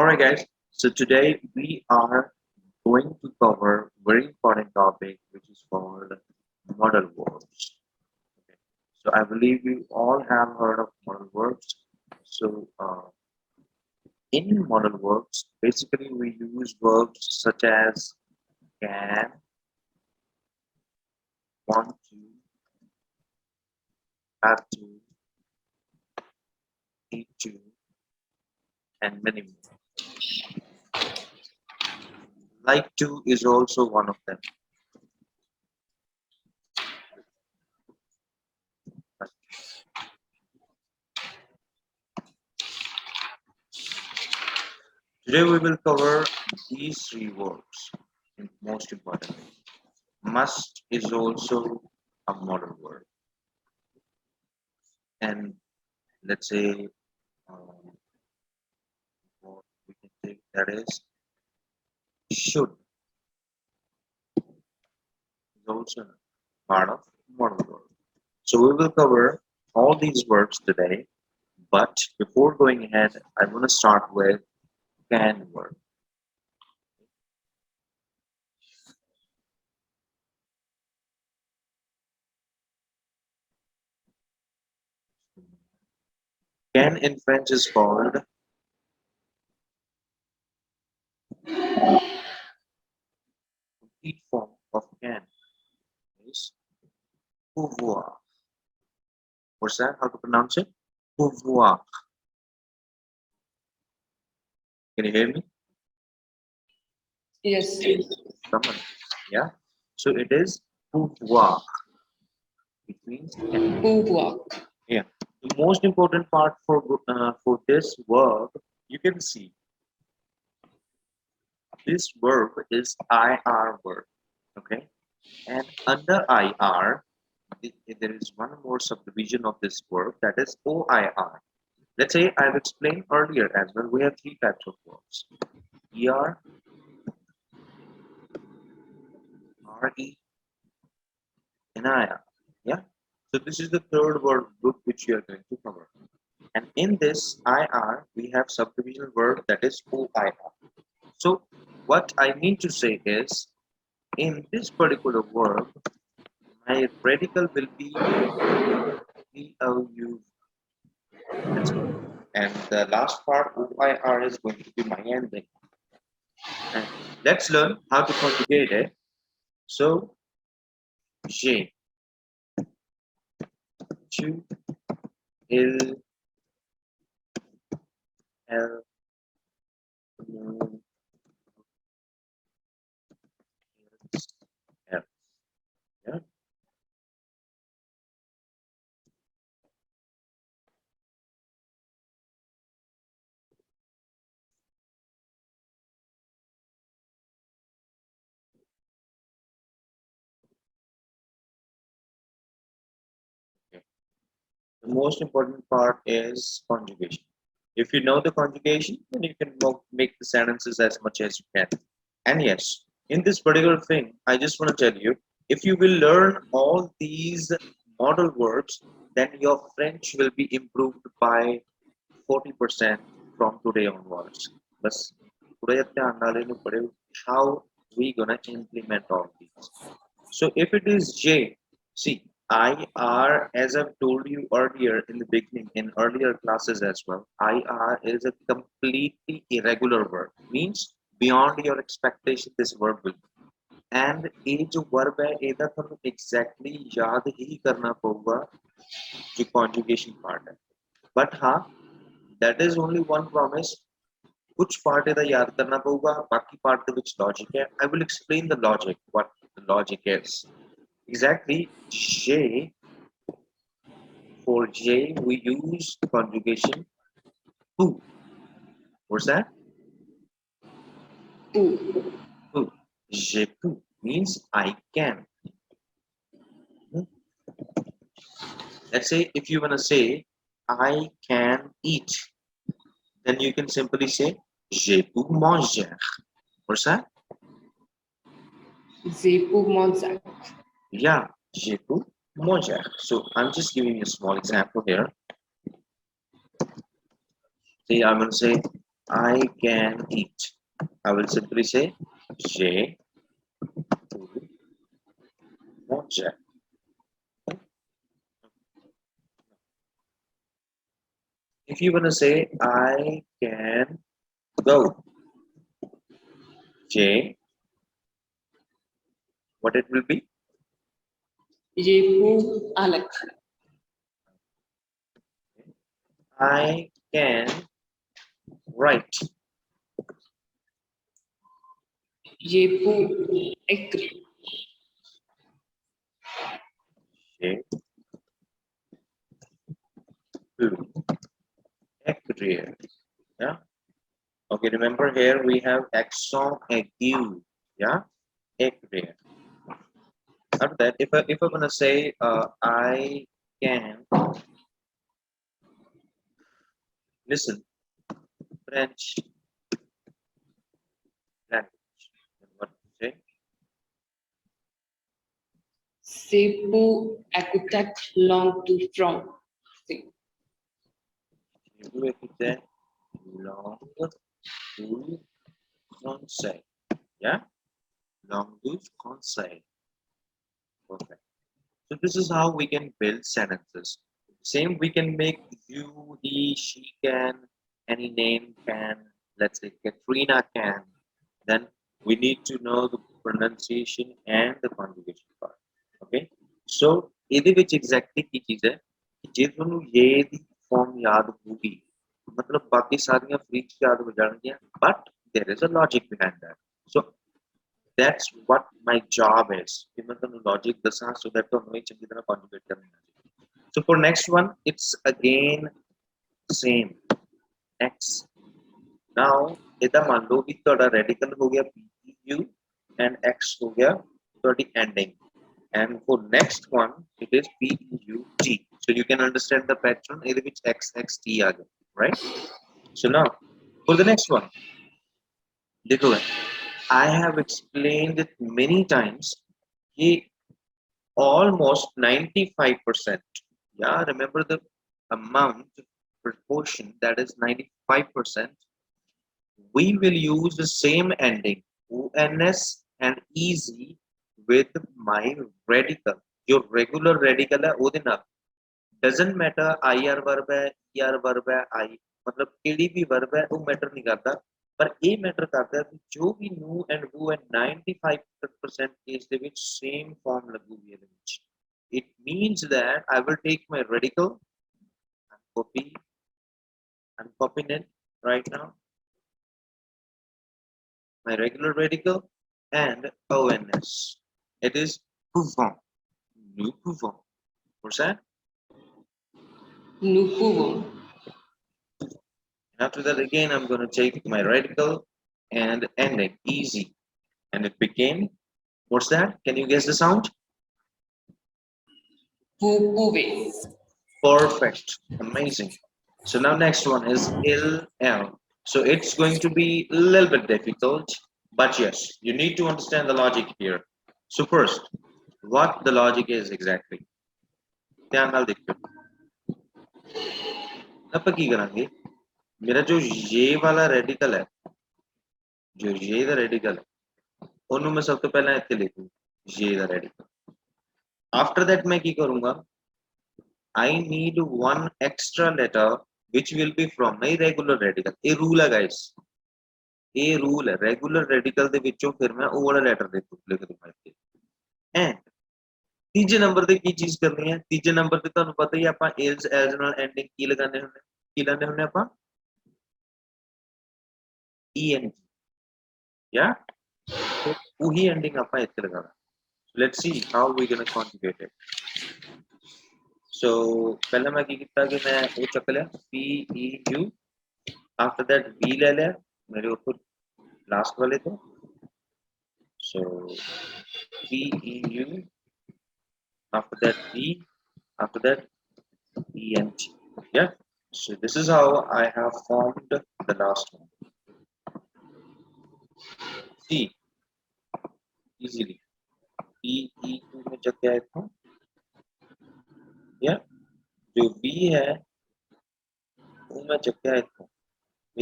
Alright guys, so today we are going to cover very important topic which is called modal verbs. Okay. So I believe you all have heard of modal verbs. So in modal verbs, basically we use verbs such as can, want to, have to, need to, and many more. Like to is also one of them. Today we will cover these three verbs, most importantly. Must is also a modal verb. And let's say what we can take that is should is also part of modal verb. So we will cover all these verbs today, but before going ahead, I want to start with can verb. Can in French is called complete form of can is pouvoir. What's that? How to pronounce it? Pouvoir. Can you hear me? Yes. Come on. Yeah. So it is pouvoir. It means can. Pouvoir. Yeah. The most important part for this verb, you can see this verb is IR verb. Okay. And under IR, there is one more subdivision of this verb that is OIR. Let's say I've explained earlier as well. We have three types of verbs: ER, RE, and IR. Yeah. So this is the third verb group which we are going to cover. And in this IR, we have subdivision verb that is OIR. So what I mean to say is, in this particular verb, my radical will be PLU. And the last part OIR is going to be my ending. And let's learn how to conjugate it. So J, tu, il, elle, nous, ils, elles. Yeah. Okay. The most important part is conjugation. If you know the conjugation, then you can make the sentences as much as you can. And yes, in this particular thing, I just want to tell you, if you will learn all these modal verbs, then your French will be improved by 40% from today onwards. But today, how we gonna implement all these? So if it is J, see, IR, as I've told you earlier in the beginning, in earlier classes as well, IR is a completely irregular verb. Means beyond your expectation, this verb will be. And ये जो verb है, ਇਹਦਾ ਤੁਹਾਨੂੰ exactly याद ही करना पड़ेगा जो conjugation part है. But हाँ, that is only one promise. कुछ part ਇਹਦਾ याद करना पड़ेगा, बाकी part ਦੇ ਵਿੱਚ logic है. I will explain the logic, what the logic is. Exactly, J, for J, we use conjugation to. What's that? Pou. To. Je peux means I can. Let's say if you want to say I can eat, then you can simply say je peux manger. What's that? Je peux manger. Yeah, je peux manger. So I'm just giving you a small example here. See, I'm going to say I can eat. I will simply say j'ai tout mangé. If you want to say I can go, j'ai, what it will be? J'ai pu aller. I can write. J'ai pu écrire. J'ai pu écrire. Yeah. Okay. Remember here we have accent aigu. Yeah. Écrire. After that, if I'm gonna say I can listen French language, then what to say? C'est pour écouter langue du français. Je veux écouter langue du français. Yeah, langue du français. Perfect. So this is how we can build sentences. Same, we can make you, he, she can, any name can. Let's say Katrina can. Then we need to know the pronunciation and the conjugation part. Okay. So ਇਹਦੇ ਵਿੱਚ exactly ਕੀ ਚੀਜ਼ ਹੈ ਕਿ ਜੇ ਤੁਹਾਨੂੰ ਇਹ ਦੀ form ਯਾਦ ਹੋਊਗੀ ਮਤਲਬ ਬਾਕੀ ਸਾਰੀਆਂ free ਯਾਦ ਹੋ ਜਾਣਗੀਆਂ but there is a logic behind that. So that's what my job is ਕਿ ਮੈਂ ਤੁਹਾਨੂੰ logic ਦੱਸਾਂ so that ਤੁਹਾਨੂੰ ਇਹ ਚੰਗੀ ਤਰ੍ਹਾਂ conjugate ਕਰਨਾ ਹੈ. So for next one it's again same X. Now ਇਹਦਾ ਮੰਨ ਲਓ ਕਿ ਤੁਹਾਡਾ radical ਹੋ ਗਿਆ PEU and X ਹੋ ਗਿਆ ਤੁਹਾਡੀ ending. And for next one, it is PEUT. So you can understand the pattern. ਇਹਦੇ ਵਿੱਚ XXT ਆ ਗਿਆ, right? So now, for the next one, देखो I have explained it many times. कि almost 95%. Yeah, remember the amount proportion that is 95%. We will use the same ending ONS and easy with my radical. Your regular radical है ਉਹਦੇ ਨਾਲ doesn't matter IR verb है ER verb है I मतलब ਕਿਹੜੀ ਵੀ verb है ਉਹ matter नहीं करता पर ਇਹ matter करता है कि जो भी nu and who and 95% case ਦੇ ਵਿੱਚ same form ਲੱਗੂਗੀ ਇਹਦੇ ਵਿੱਚ. It means that I will take my radical and copying it right now. My regular radical and ONS. It is pouvons. Nous pouvons. What's that? Nous pouvons. After that, again, I'm going to take my radical and ending easy. And it became, what's that? Can you guess the sound? Vous pouvez. Perfect. Amazing. So now next one is LL. So it's going to be a little bit difficult, but yes, you need to understand the logic here. So first, what the logic is exactly. ध्यान नाल देखियो ਆਪਾਂ ਕੀ ਕਰਾਂਗੇ मेरा जो ये वाला radical है जो ये दा रेडिकल है ਉਹਨੂੰ मैं सब तो पहला ਇੱਥੇ ਲਿਖੂ ये दा रेडिकल after that मैं ਕੀ ਕਰੂੰਗਾ I need one extra letter which will be from my regular radical ਇਹ rule है guys ਇਹ rule है regular radical ਦੇ ਵਿੱਚੋਂ ਫਿਰ ਮੈਂ ਉਹ ਵਾਲਾ letter ਲਿਖ ਦੂੰਗਾ ਇੱਥੇ and ਤੀਜੇ ਨੰਬਰ ਤੇ ਕੀ ਚੀਜ਼ ਕਰਨੀ ਹੈ ਤੀਜੇ ਨੰਬਰ ਤੇ ਤੁਹਾਨੂੰ ਪਤਾ ਹੀ ਆਪਾਂ else as ਨਾਲ ending ਕੀ ਲਗਾਉਂਦੇ ਹੁੰਦੇ ਕੀ ਲਾਉਂਦੇ ਹੁੰਦੇ ਆਪਾਂ eng yeah so ਉਹੀ ending ਆਪਾਂ ਇੱਥੇ ਲਗਾਉਣਾ let's see how we gonna conjugate it so ਪਹਿਲਾਂ ਮੈਂ ਕੀ ਕੀਤਾ ਕਿ ਮੈਂ ਉਹ ਚੱਕ ਲਿਆ PEU after that V ਲੈ ਲਿਆ ਮੇਰੇ ਉੱਪਰ ਲਾਸਟ ਵਾਲੇ ਤੋਂ so PEU after that V after that ENT yeah so this is how I have formed the last one see easily PEU में जब क्या है या जो V है वो मैं जब क्या है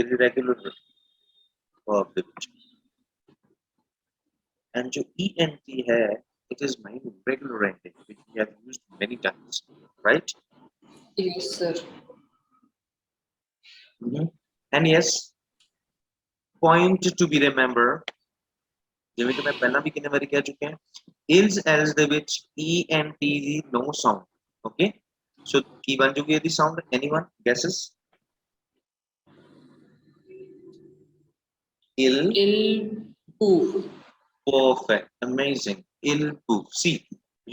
irregular verb ਦੇ ਵਿੱਚ and जो ent है it is my regular ending which we have used many times, right? Yes, sir. And yes, point to be remember ਜਿਵੇਂ ਕਿ ਮੈਂ ਪਹਿਲਾਂ ਵੀ ਕਿੰਨੇ ਵਾਰੀ ਕਹਿ ਚੁੱਕਿਆ is else ਦੇ ਵਿੱਚ ent ਦੀ no sound, okay? So ਕੀ ਬਣ ਜੂਗੀ ਇਹਦੀ sound? Anyone guesses? Il poo. Perfect, amazing. See,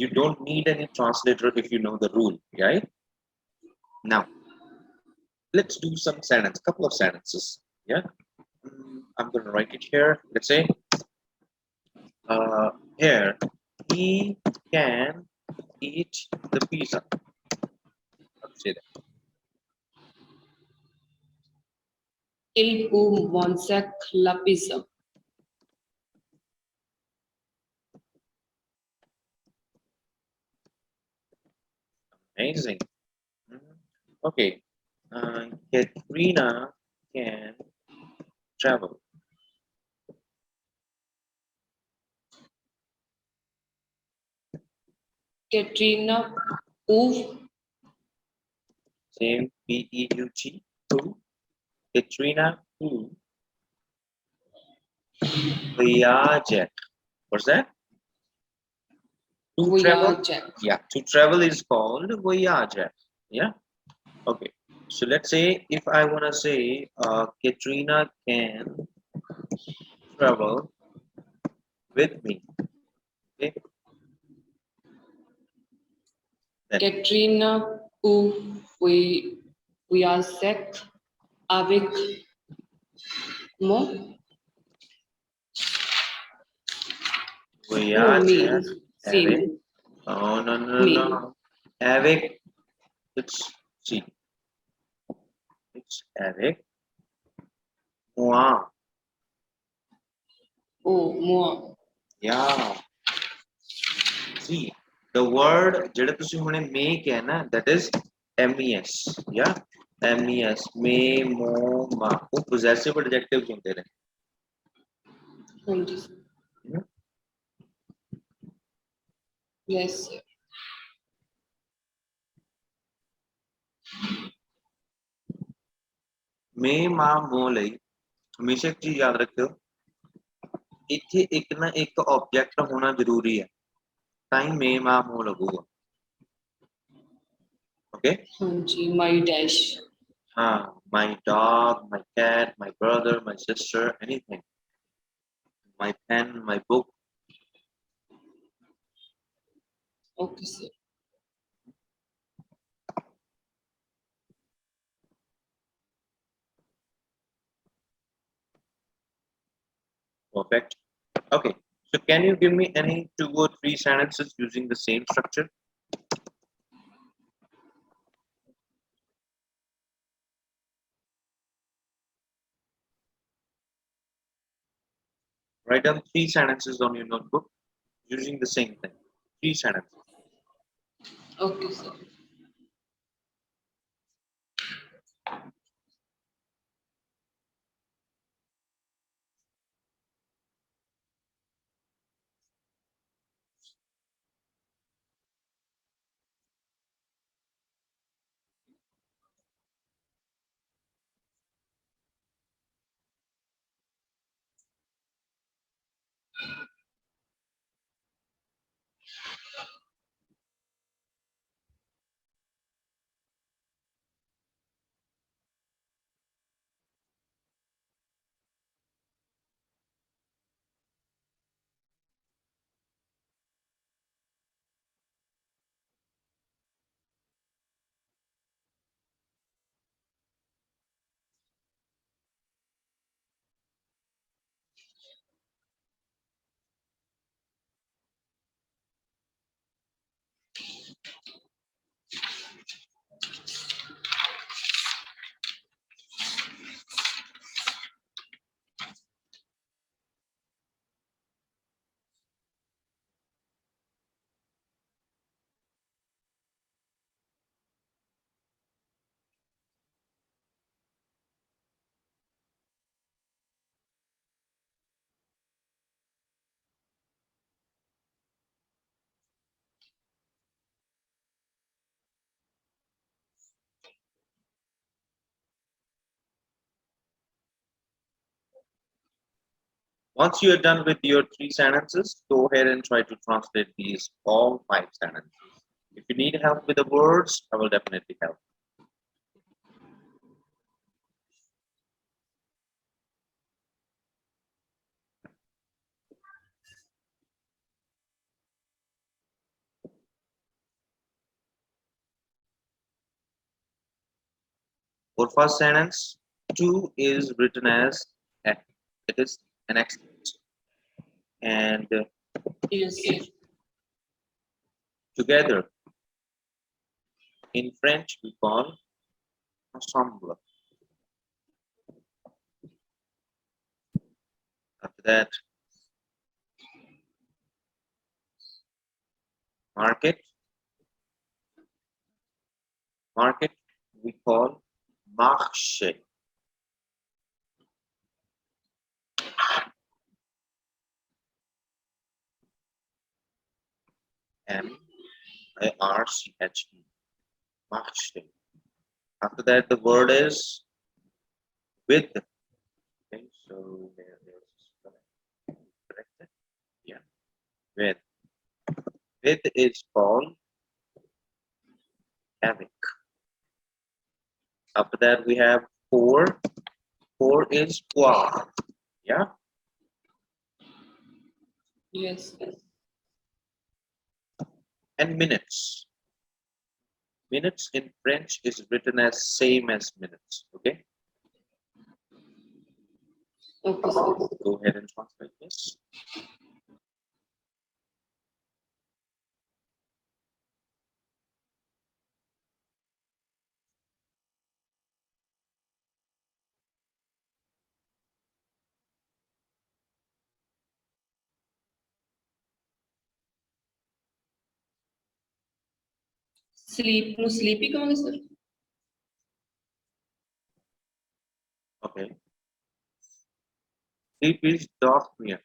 you don't need any translator if you know the rule, right? Now, let's do some sentence, couple of sentences. Yeah, I'm going to write it here. Let's say, here, he can eat the pizza. Let's say that. Il poo mangia la pizza. Amazing. Okay, Katrina can travel. Katrina poo Same P-E-U-G. Who? Katrina who? Voyage. What's that? To travel? voyage. Yeah, to travel is called voyage. Yeah. Okay. So let's say if I wanna say Katrina can travel with me. Okay. Then Katrina poo voyage avec moi. Oh, voyage me. avec. See, Oh no no me. no. Avec. It's see. It's avec moi. Oh, moi. Yeah. See, the word ਜਿਹੜਾ ਤੁਸੀਂ ਹੁਣੇ make ਹੈ ਨਾ that is mes. Yeah, mes, me, mo, ma. ਉਹ possessive adjectives ਹੁੰਦੇ ਨੇ. Yes, sir. me, ma, mo ਲਈ ਹਮੇਸ਼ਾ ਇੱਕ ਚੀਜ਼ ਯਾਦ ਰੱਖਿਓ ਇੱਥੇ ਇੱਕ ਨਾ ਇੱਕ ਆਬਜੈਕਟ ਹੋਣਾ ਜ਼ਰੂਰੀ ਹੈ ਤਾਂ ਹੀ me, ma, mo ਲੱਗੂਗਾ okay Hanji, my dash. my dog, my cat, my brother, my sister, anything, my pen, my book. Okay, sir. Perfect. Okay, so can you give me any 2 or 3 sentences using the same structure? Write down 3 sentences on your notebook using the same thing. 3 sentences. Okay, sir. Once you are done with your 3 sentences, go ahead and try to translate these all 5 sentences. If you need help with the words, I will definitely help. For first sentence, to is written as F. It is an accent. And Yes, sir. together, in French, we call ensemble. After that, market. Market, we call marché. M-I-R-C-H-E. Marché. After that, the word is with. Okay, so there is corrected. Yeah, with. With is called avec. After that, we have pour. Pour is boire. Yeah. Yes, sir. And minutes. Minutes in French is written as same as minutes. Okay. Okay, sir. Go ahead and translate this. Sleep, no sleepy कहोगे sir? Okay. Sleep is dormir.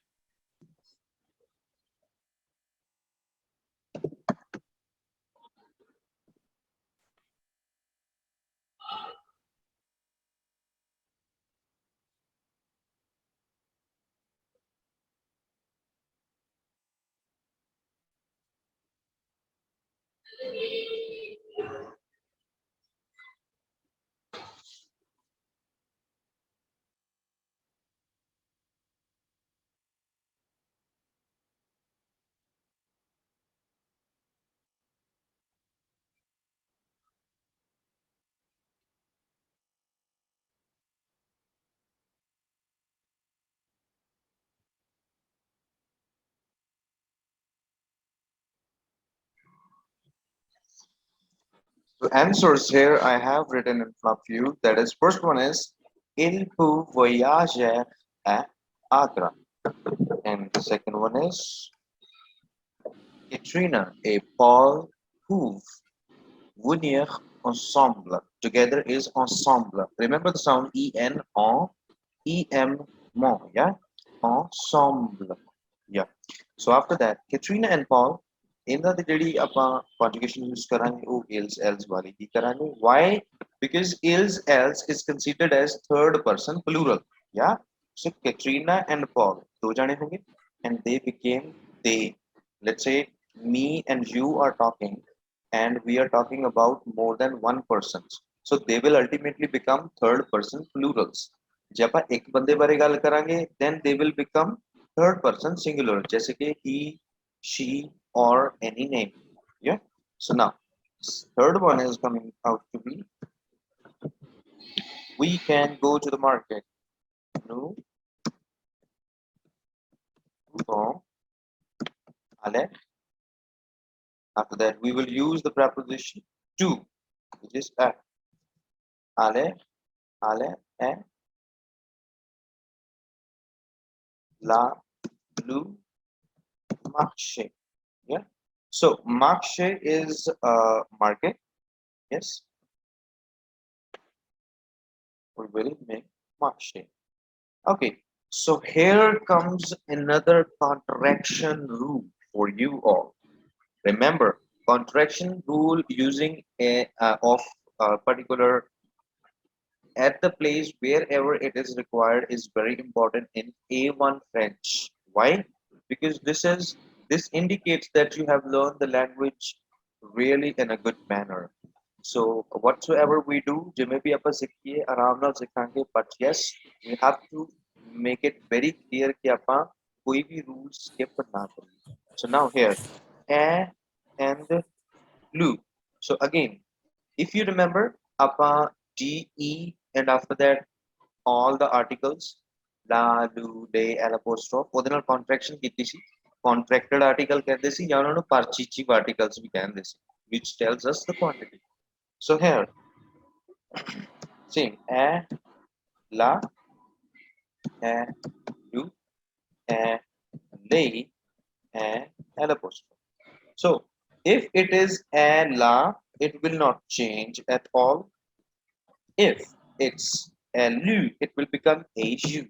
So answers here I have written in front of you. That is, first one is Il peut voyager à Agra. And the second one is Katrina et Paul peuvent venir ensemble. Together is ensemble. Remember the sound en, mon, yeah? Ensemble. Yeah. So after that, Katrina and Paul, ਇਹਨਾਂ ਦੀ ਜਿਹੜੀ ਆਪਾਂ conjugation use ਕਰਾਂਗੇ ਉਹ is else ਵਾਲੀ ਹੀ ਕਰਾਂਗੇ. Why? Because is else is considered as third person plural. Yeah. So Katrina and Paul, ਦੋ ਜਾਣੇ ਹੋंगे and they became they. Let's say me and you are talking and we are talking about more than one person. So they will ultimately become third person plurals. ਜੇ ਆਪਾਂ ਇੱਕ ਬੰਦੇ ਬਾਰੇ ਗੱਲ ਕਰਾਂਗੇ then they will become third person singular जैसे कि he, she or any name. Yeah. So now third one is coming out to be we can go to the market. Nous pouvons aller. After that we will use the preposition to, which is aller, aller and la, lu, marché. Yeah. So marché is market. Yes. We will make marché. Okay. So here comes another contraction rule for you all. Remember, contraction rule using a of a particular at the place wherever it is required is very important in A1 French. Why? Because this indicates that you have learned the language really in a good manner. So whatsoever we do, जिमें भी ਆਪਾਂ ਸਿੱਖੀਏ ਆਰਾਮ ਨਾਲ ਸਿੱਖਾਂਗੇ, but yes, we have to make it very clear कि ਆਪਾਂ कोई भी rule skip ना करें. So now here, a and lu. So again, if you remember, apa de and after that all the articles la, lu, de, l apostrophe ਉਹਦੇ ਨਾਲ contraction ਕੀਤੀ ਸੀ. Contracted article ਕਹਿੰਦੇ ਸੀ ਜਾਂ ਉਹਨਾਂ ਨੂੰ parchichiv articles ਵੀ ਕਹਿੰਦੇ ਸੀ, which tells us the quantity. So here, same a, la, a, lu, a, le, a, l apostrophe. So if it is a, la, it will not change at all. If it's a lu, it will become a u.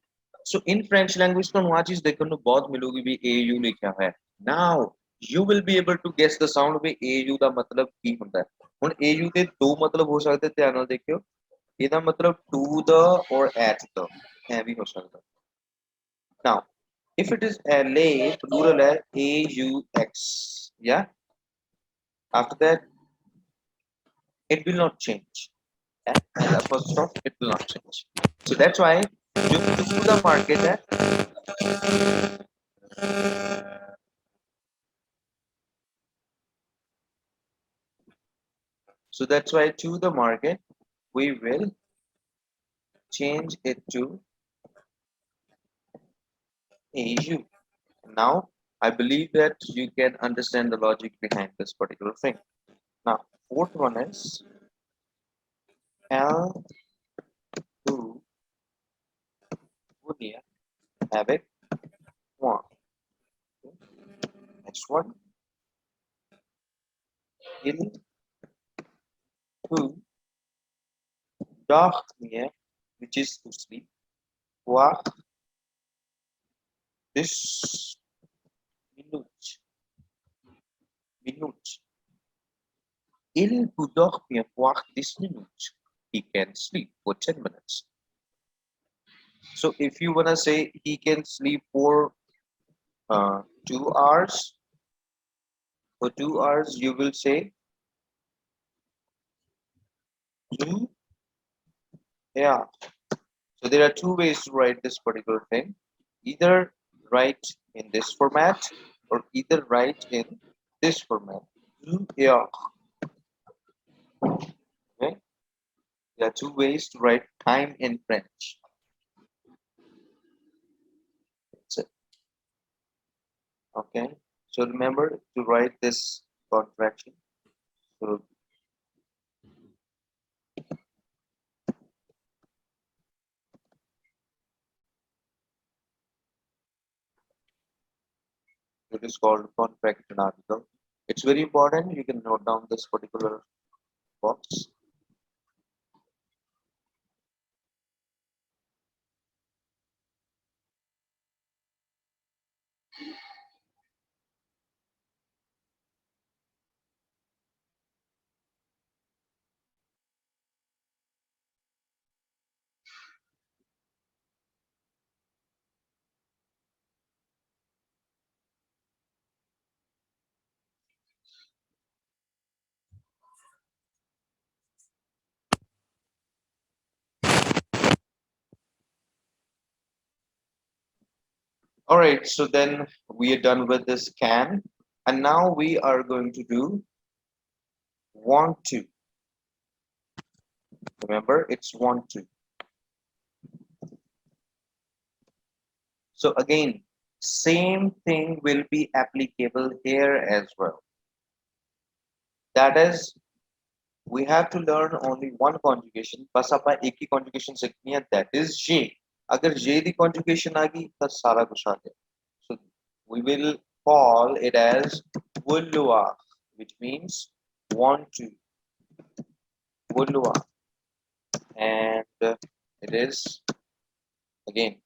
So in French language, तो वहाँ चीज देखने को बहुत मिलोगी भी a u लिखा है. Now you will be able to guess the sound में a u का मतलब की होता है. ਹੁਣ a u के दो मतलब हो सकते हैं, ध्यान ਨਾਲ देखियो. ਇਹਦਾ मतलब to the or at the ਐ ਵੀ ਹੋ ਸਕਦਾ. Now if it is a lay, plural है a u x, yeah. After that it will not change. And apostrophe, it will not change. So that's why जो to the market है, so that's why to the market we will change it to AU. Now I believe that you can understand the logic behind this particular thing. Now fourth one is L to Wunia habit one. Next one il to dormir, which is to sleep. Voir this minute. Il peut dormir pour 10 minutes. He can sleep for 10 minutes. So if you wanna say he can sleep for 2 hours, for 2 hours you will say two. Yeah. So there are two ways to write this particular thing. Either write in this format or either write in this format. Yeah. Okay. There are two ways to write time in French. That's it. Okay. So remember to write this contraction. So it is called contraction article. It's very important. You can note down this particular box. All right, so then we are done with this can, and now we are going to do want to. Remember, it's want to. So again, same thing will be applicable here as well. That is, we have to learn only one conjugation. बस आपा एक ही conjugation सीखनी है, that is J. अगर J दी conjugation आ गई तो सारा कुछ आ गया. So we will call it as vouloir, which means want to. Vouloir, and it is again.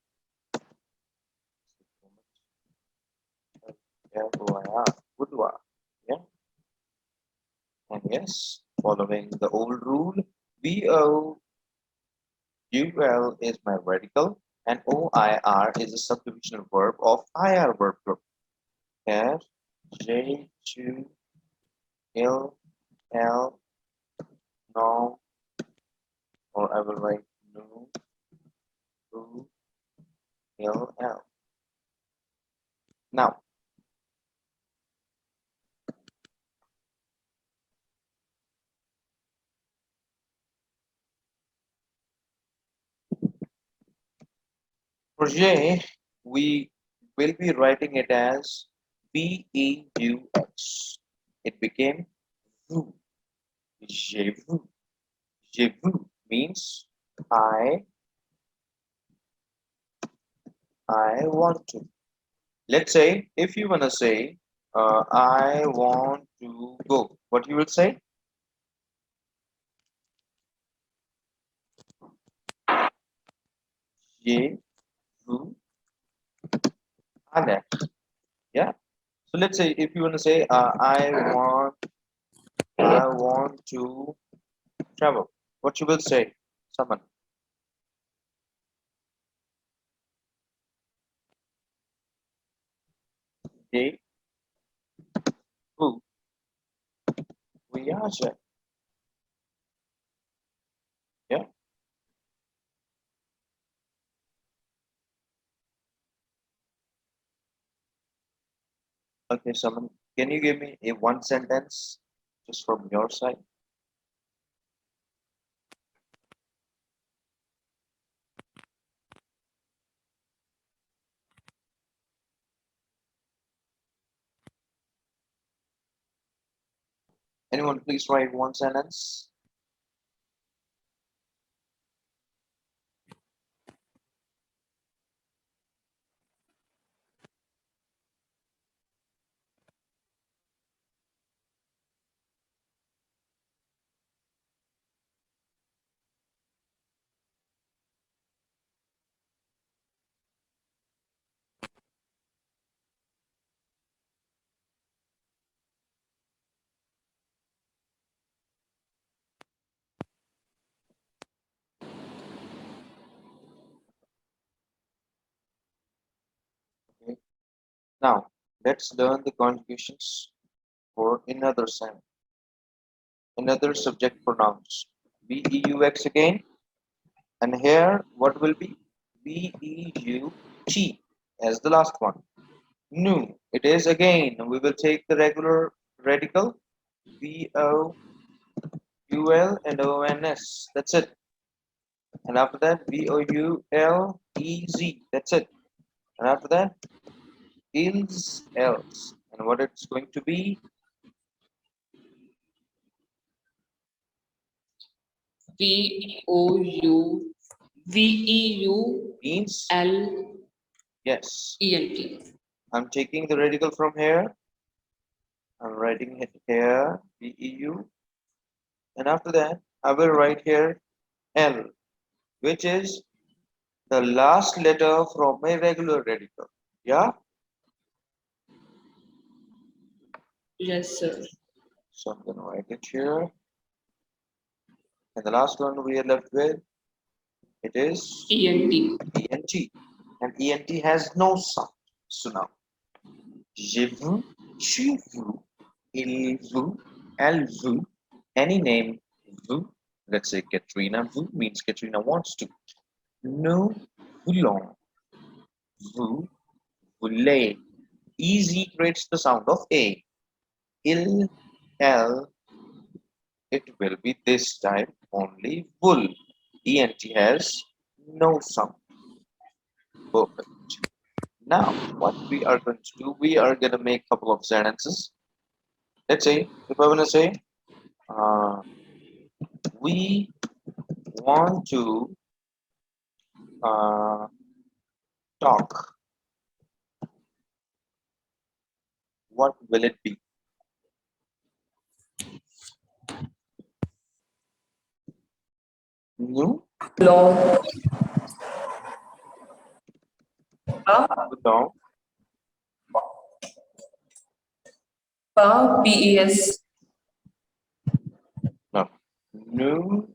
Vouloir, yeah. And yes, following the old rule, VO UL is my radical, and OIR is a subdivisional verb of IR verb group. Here, J, Q, L, L, no, or I will write no, U, L, L. Now, for J, we will be writing it as VEUX. It became VU. J'ai vu. J'ai vu means I want to. Let's say if you wanna say I want to go, what you will say? J'ai vu aller. Yeah. So let's say if you wanna say I want to travel, what you will say? Someone. J'ai vu voyager. Yeah. Okay, someone. Can you give me a one sentence just from your side? Anyone please write one sentence? Okay. Now let's learn the conjugations for another sound, another subject pronouns. VEUX again, and here what will be? VEUT as the last one. Nu, it is again. We will take the regular radical VOUL and ONS. That's it. And after that, VOULEZ. That's it. And after that, ILS else. And what it's going to be? VEU Means L yes. ENT. I'm taking the radical from here. I'm writing it here, VEU. And after that, I will write here L, which is the last letter from a regular radical. Yeah? Yes, sir. So I'm going to write it here. And the last one we are left with, it is ENT. ENT. And ENT has no sound. So now, je vous, tu vous, il vous, elle vous, any name, vous, let's say Katrina, vous means Katrina wants to. Nous voulons, vous voulez. Easy creates the sound of A. Il, elle, it will be this time only wool. ENT has no sound. Perfect. Now, what we are going to do, we are going to make a couple of sentences. Let's say, if I want to say, uh, we want to talk, what will it be? Nous Long. voulons PES. no. Nous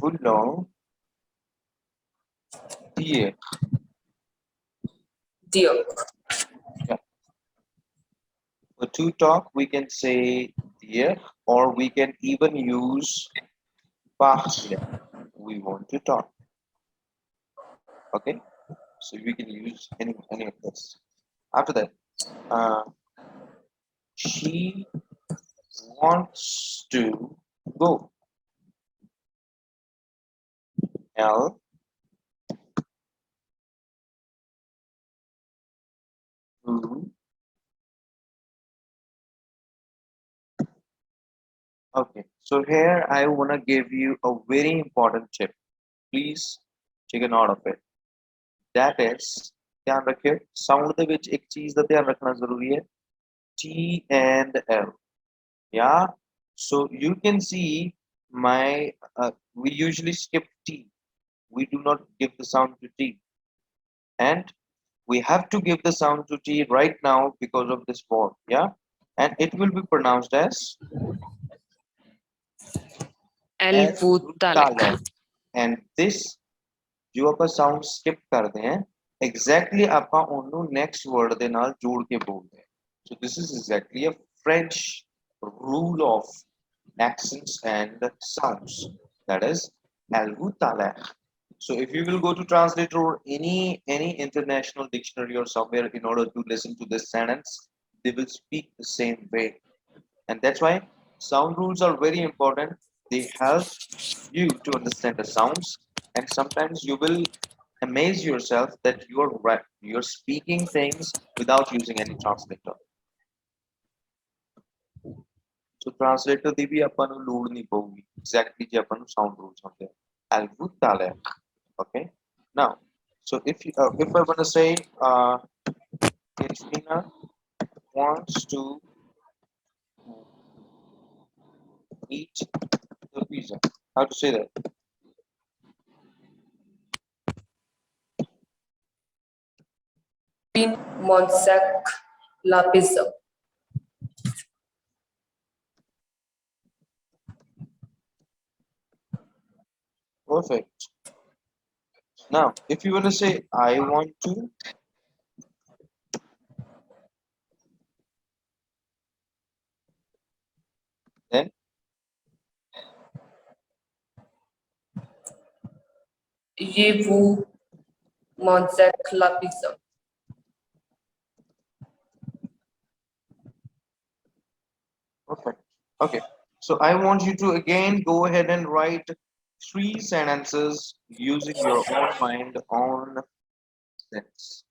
voulons Dear. Dear. Yeah. For to talk, we can say dear, or we can even use parle. We want to talk. Okay, so we can use any of this. After that, uh, she wants to go. L who. Okay, so here I wanna give you a very important tip. Please take a note of it. That is, ध्यान रखिए sound ਦੇ ਵਿੱਚ ਇੱਕ ਚੀਜ਼ ਦਾ ਧਿਆਨ ਰੱਖਣਾ ਜ਼ਰੂਰੀ ਹੈ T and L. Yeah, so you can see my we usually skip T. We do not give the sound to T, and we have to give the sound to T right now because of this form. Yeah, and it will be pronounced as Al-Butalek. and this ਜੋ ਆਪਾਂ sound skip ਕਰਦੇ ਹਾਂ exactly ਆਪਾਂ ਉਹਨੂੰ next word ਦੇ ਨਾਲ ਜੋੜ ਕੇ ਬੋਲਦੇ ਹਾਂ so this is exactly a French rule of accents and sounds, that is algu talaq. So if you will go to translator or any international dictionary or somewhere in order to listen to this sentence, they will speak the same way, and that's why sound rules are very important. They help you to understand the sounds, and sometimes you will amaze yourself that you're speaking things without using any translator. So translator ਦੀ ਵੀ ਆਪਾਂ ਨੂੰ ਲੋੜ ਨਹੀਂ ਪਊਗੀ exactly ਜੇ ਆਪਾਂ ਨੂੰ sound rules ਹੁੰਦੇ ਆ alvutale. Okay, now so if I want to say Katrina wants to eat the pizza, how to say that? Pin Monsac La Pizza. Perfect. Now if you want to say I want to, then Ye vous Monsac La Pizza. perfect. Okay, so I want you to again go ahead and write 3 sentences using your own mind on this.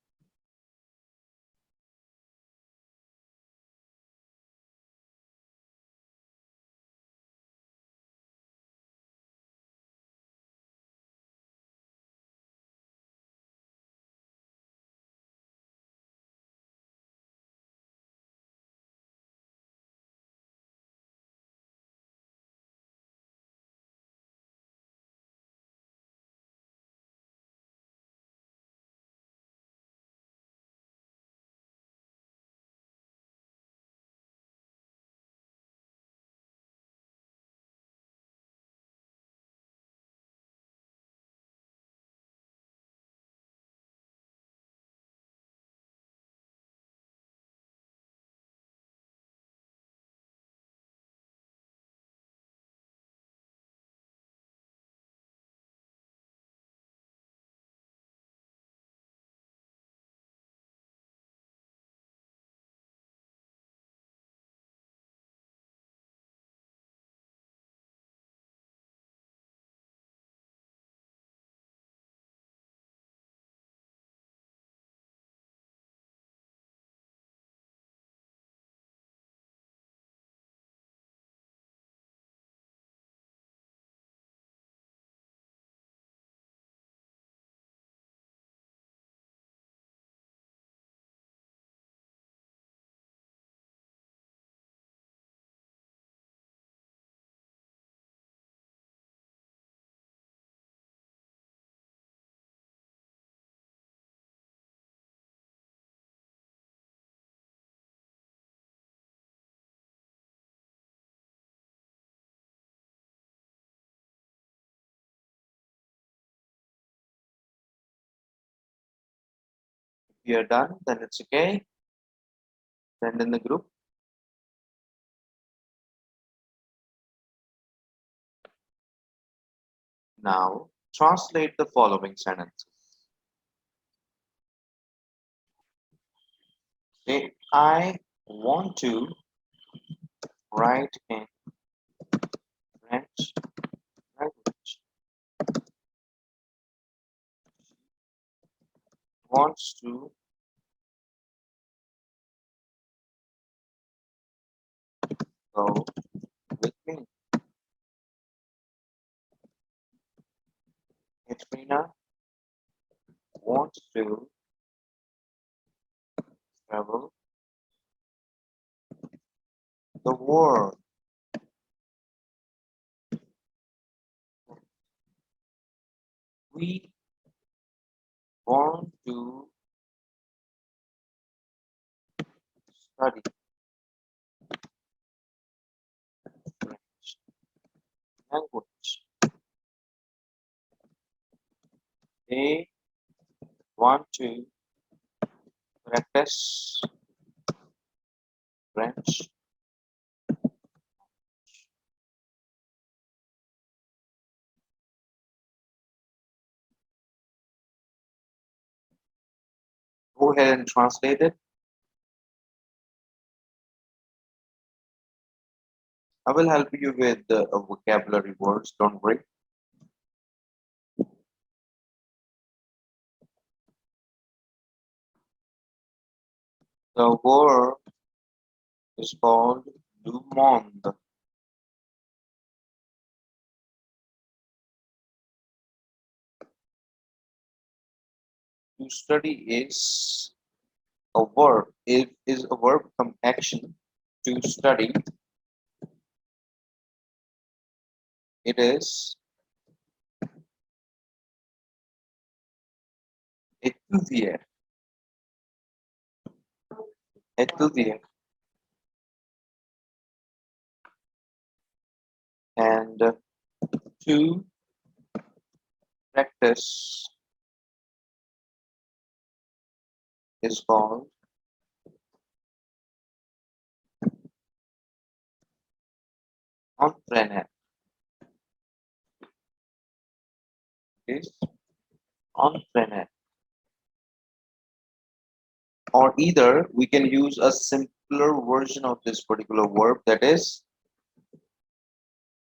we are done, then it's okay. Send in the group. Now, translate the following sentences. Say, I want to write in French language. Wants to go with me. Katrina wants to travel the world. We want to study French language. They want to practice French. Go ahead and translate it. I will help you with the vocabulary words, don't worry. The word is called le monde. To study is a verb. It is a verb from action. To study, it is étudier. Étudier. And to practice is called entraîner. Is entraîner. Or either we can use a simpler version of this particular verb, that is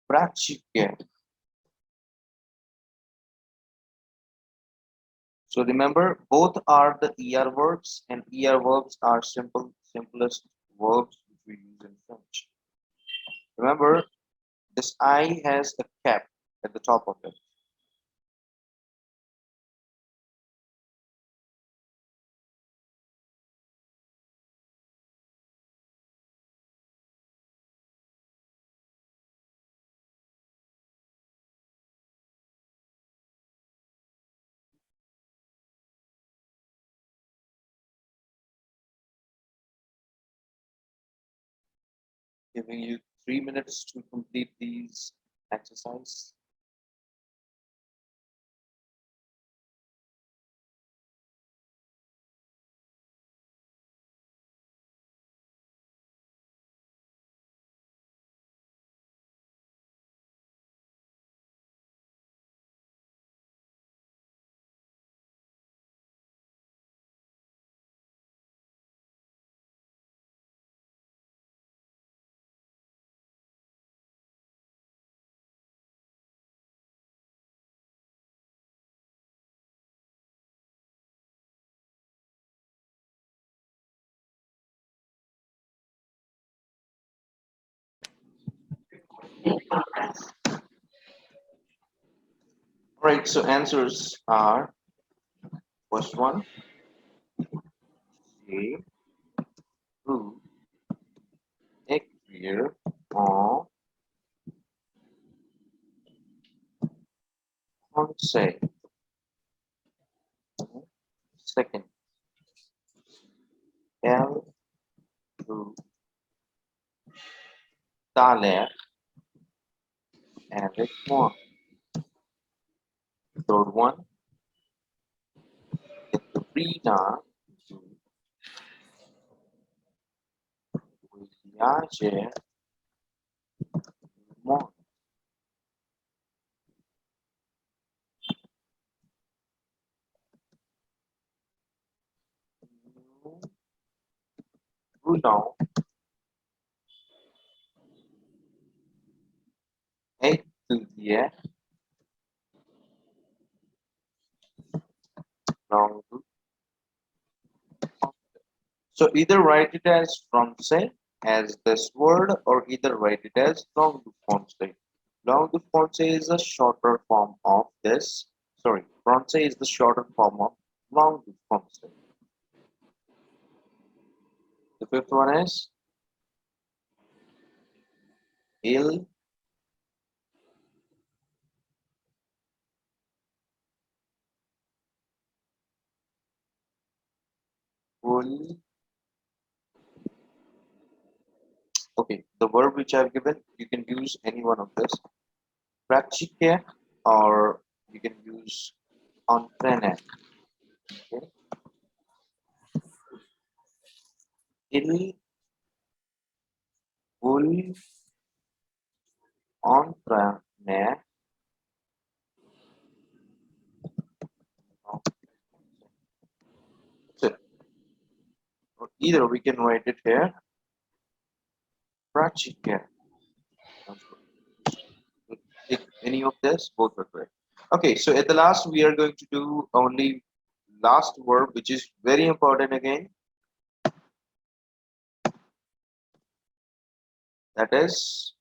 pratiquer. So remember, both are the ER verbs, and ER verbs are simplest verbs which we use in French. Remember, this I has a cap at the top of it. Giving you 3 minutes to complete these exercises. Right, so answers are first one, A, who, écrire en français. Second, elle joue thaler avec moi. Third one, Katrina या जे mon voulons étudier langue. So either write it as français as this word or either write it as langue du français. Langue du français is a shorter form of this. Sorry, français is the shorter form of langue du français. The fifth one is il will. Okay, the verb which I've given, you can use any one of this. Pratiquer or you can use entraîner. Okay. Il will entraîner. That's it. Or either we can write it here. Pratiquer. If any of this, both are correct. Okay, so at the last we are going to do only last verb, which is very important again. That is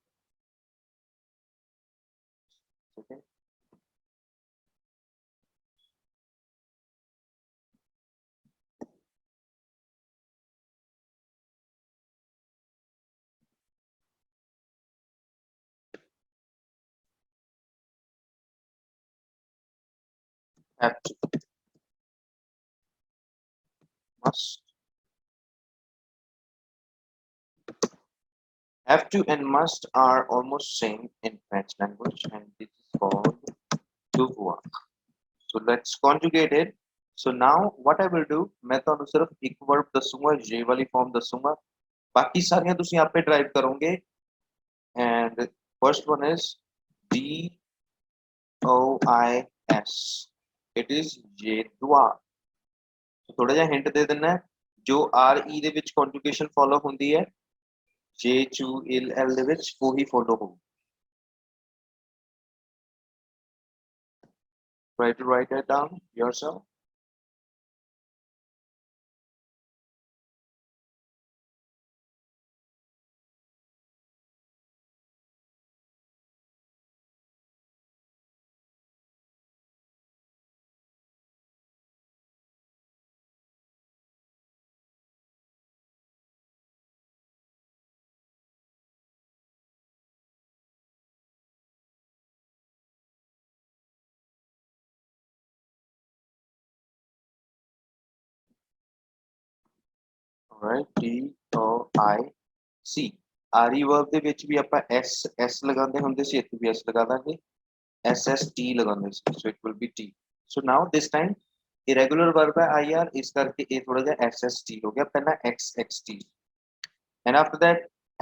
okay. Have to, must. Have to and must are almost same in French language, and this is called devoir. So let's conjugate it. So now what I will do, मैं ਤੁਹਾਨੂੰ सिर्फ एक verb ਦੱਸੂਗਾ, ये वाली form ਦੱਸੂਗਾ, बाकी सारियां ਤੁਸੀਂ आपे drive करोगे. And first one is DOIS. It is ये दुआ. So थोड़ा जिहा hint दे देना है, जो RE ਦੇ ਵਿੱਚ conjugation follow ਹੁੰਦੀ है, J to L ਦੇ ਵਿੱਚ ਉਹੀ follow ਹੋਊ. Try to write it down yourself. Alright, DOIC. RE verb ਦੇ ਵਿੱਚ ਵੀ ਆਪਾਂ S ਲਗਾਉਂਦੇ ਹੁੰਦੇ ਸੀ, ਇੱਥੇ ਵੀ S ਲਗਾ ਦਾਂਗੇ, SST ਲਗਾਉਂਦੇ ਸੀ, so it will be T. So now this time irregular verb है IR, ਇਸ ਕਰਕੇ ਇਹ ਥੋੜਾ ਜਿਹਾ SST ਹੋ ਗਿਆ, ਪਹਿਲਾਂ XXT. And after that,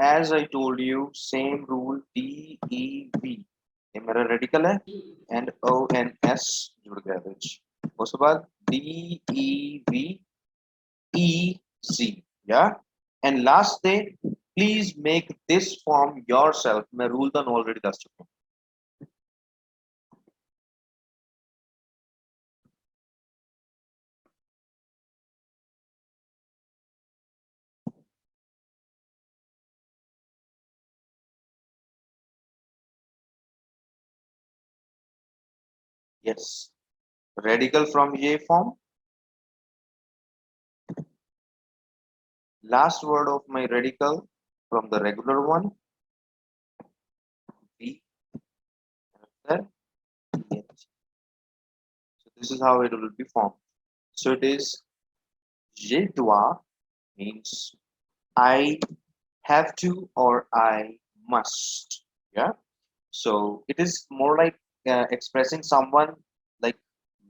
as I told you, same rule, DEV. ये मेरा radical है, and ONS जुड़ गया ਵਿੱਚ. ਉਸ ਤੋਂ ਬਾਅਦ DEV EZ. Yeah. And last day, please make this form yourself. मैं rule तो already दस चुका हूँ. Yes. Radical from ये form. Last word of my radical from the regular one. B. So this is how it will be formed. So it is je dois means I have to or I must. Yeah. So it is more like expressing someone, like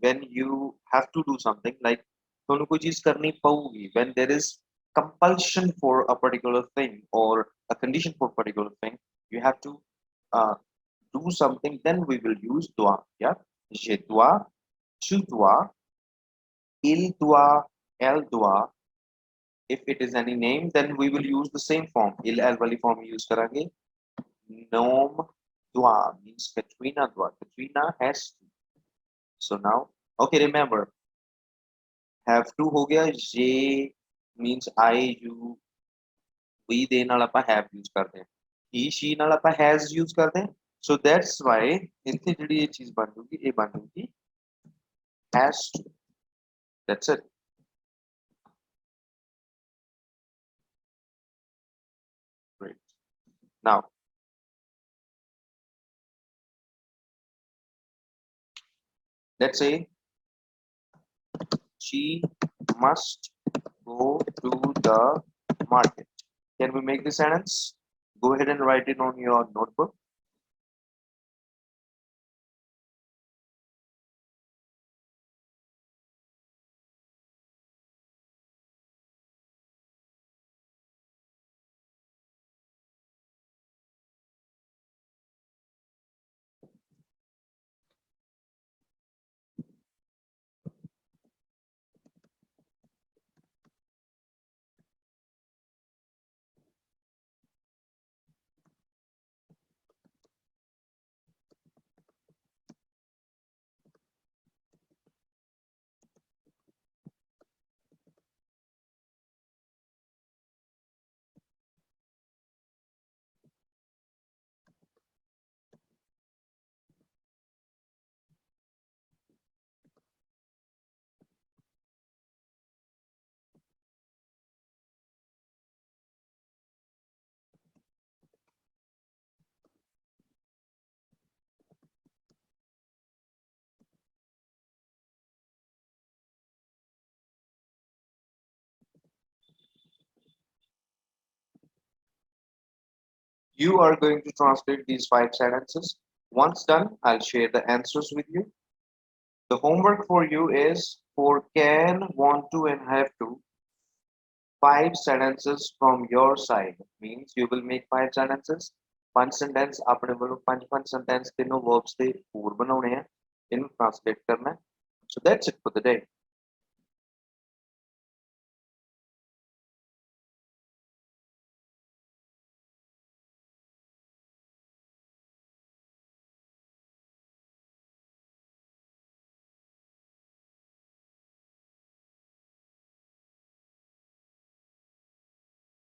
when you have to do something, like ਤੁਹਾਨੂੰ ਕੋਈ ਚੀਜ਼ ਕਰਨੀ ਪਊਗੀ, when there is compulsion for a particular thing or a condition for a particular thing, you have to uh, do something, then we will use doit. Yeah, je dois, tu dois, il doit, elle doit. If it is any name, then we will use the same form. Il, elle वाली form use करेंगे. Nom doit means Katrina doit. Katrina has to. So now, okay, remember, have to हो गया. Je means I, you, we ਦੇ ਨਾਲ ਆਪਾਂ have use ਕਰਦੇ ਹਾਂ. He, she ਨਾਲ ਆਪਾਂ has use ਕਰਦੇ ਹਾਂ. So that's why ਇੱਥੇ ਜਿਹੜੀ ਇਹ ਚੀਜ਼ ਬਣ ਜੂਗੀ, ਇਹ ਬਣ ਜੂਗੀ has to. That's it. Great. Now, let's say she must go to the market. Can we make this sentence? Go ahead and write it on your notebook. You are going to translate these 5 sentences. Once done, I'll share the answers with you. The homework for you is for can, want to, and have to. 5 sentences from your side means you will make 5 sentences. 5 sentence अपने वालों 5 sentence तीनों verbs से पूर्व बनाने हैं. इनको translate करना है. So that's it for the day.